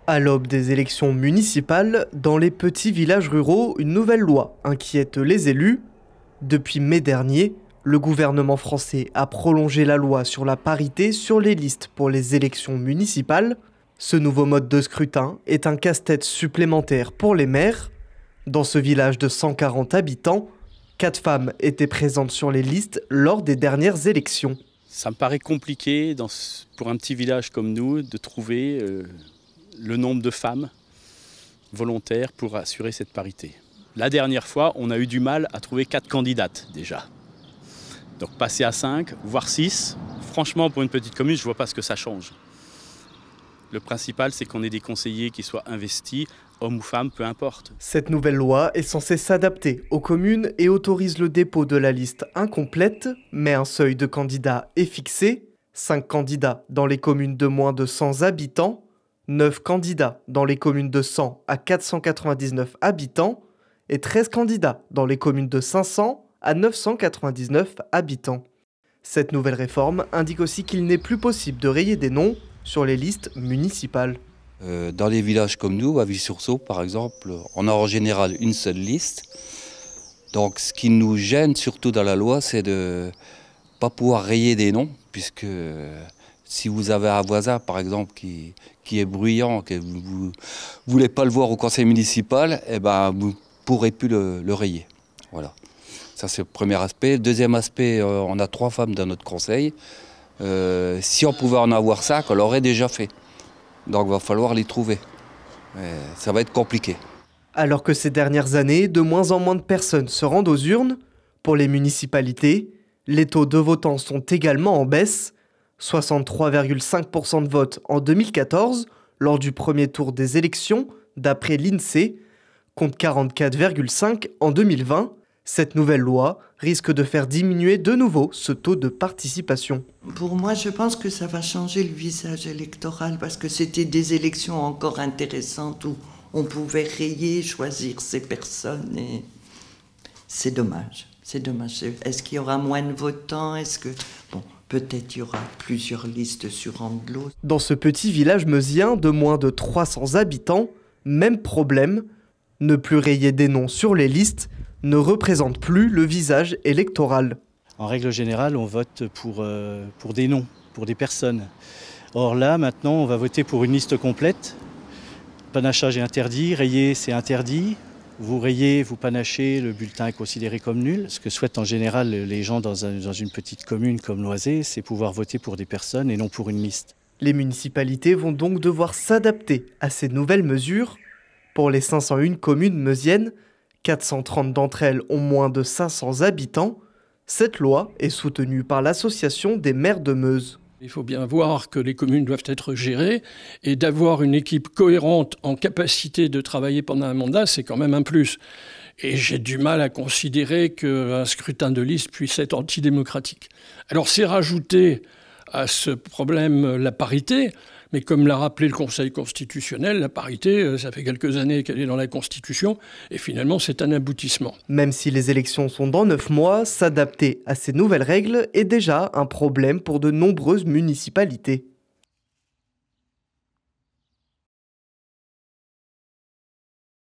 À l'aube des élections municipales, dans les petits villages ruraux, une nouvelle loi inquiète les élus. Depuis mai dernier, le gouvernement français a prolongé la loi sur la parité sur les listes pour les élections municipales. Ce nouveau mode de scrutin est un casse-tête supplémentaire pour les maires. Dans ce village de 140 habitants, 4 femmes étaient présentes sur les listes lors des dernières élections. Ça me paraît compliqué pour un petit village comme nous de trouver le nombre de femmes volontaires pour assurer cette parité. La dernière fois, on a eu du mal à trouver 4 candidates déjà. Donc passer à 5, voire 6, franchement pour une petite commune, je ne vois pas ce que ça change. Le principal, c'est qu'on ait des conseillers qui soient investis, hommes ou femmes, peu importe. Cette nouvelle loi est censée s'adapter aux communes et autorise le dépôt de la liste incomplète, mais un seuil de candidats est fixé. 5 candidats dans les communes de moins de 100 habitants, 9 candidats dans les communes de 100 à 499 habitants et 13 candidats dans les communes de 500 à 999 habitants. Cette nouvelle réforme indique aussi qu'il n'est plus possible de rayer des noms sur les listes municipales. Dans les villages comme nous, à Vie-sur-Saulx par exemple, on a en général une seule liste. Donc ce qui nous gêne surtout dans la loi, c'est de ne pas pouvoir rayer des noms, puisque si vous avez un voisin par exemple qui est bruyant, que vous ne voulez pas le voir au conseil municipal, eh ben, vous ne pourrez plus le rayer. Voilà. Ça c'est le premier aspect. Le deuxième aspect, on a 3 femmes dans notre conseil. Si on pouvait en avoir 5, on l'aurait déjà fait. Donc il va falloir les trouver. Ça va être compliqué. Alors que ces dernières années, de moins en moins de personnes se rendent aux urnes, pour les municipalités, les taux de votants sont également en baisse. 63,5% de vote en 2014, lors du premier tour des élections, d'après l'INSEE, contre 44,5% en 2020. Cette nouvelle loi risque de faire diminuer de nouveau ce taux de participation. Pour moi, je pense que ça va changer le visage électoral parce que c'était des élections encore intéressantes où on pouvait rayer, choisir ces personnes et c'est dommage. C'est dommage. Est-ce qu'il y aura moins de votants? Est-ce que... Bon, peut-être il y aura plusieurs listes sur Andelot. Dans ce petit village meusien de moins de 300 habitants, même problème, ne plus rayer des noms sur les listes ne représente plus le visage électoral. En règle générale, on vote pour des noms, pour des personnes. Or là, maintenant, on va voter pour une liste complète. Panachage est interdit, rayer c'est interdit. Vous rayez, vous panachez, le bulletin est considéré comme nul. Ce que souhaitent en général les gens dans une petite commune comme Loizé, c'est pouvoir voter pour des personnes et non pour une liste. Les municipalités vont donc devoir s'adapter à ces nouvelles mesures. Pour les 501 communes meusiennes, 430 d'entre elles ont moins de 500 habitants. Cette loi est soutenue par l'Association des maires de Meuse. Il faut bien voir que les communes doivent être gérées et d'avoir une équipe cohérente en capacité de travailler pendant un mandat, c'est quand même un plus. Et j'ai du mal à considérer qu'un scrutin de liste puisse être antidémocratique. Alors c'est rajouter à ce problème la parité, mais comme l'a rappelé le Conseil constitutionnel, la parité, ça fait quelques années qu'elle est dans la Constitution, et finalement c'est un aboutissement. Même si les élections sont dans 9 mois, s'adapter à ces nouvelles règles est déjà un problème pour de nombreuses municipalités.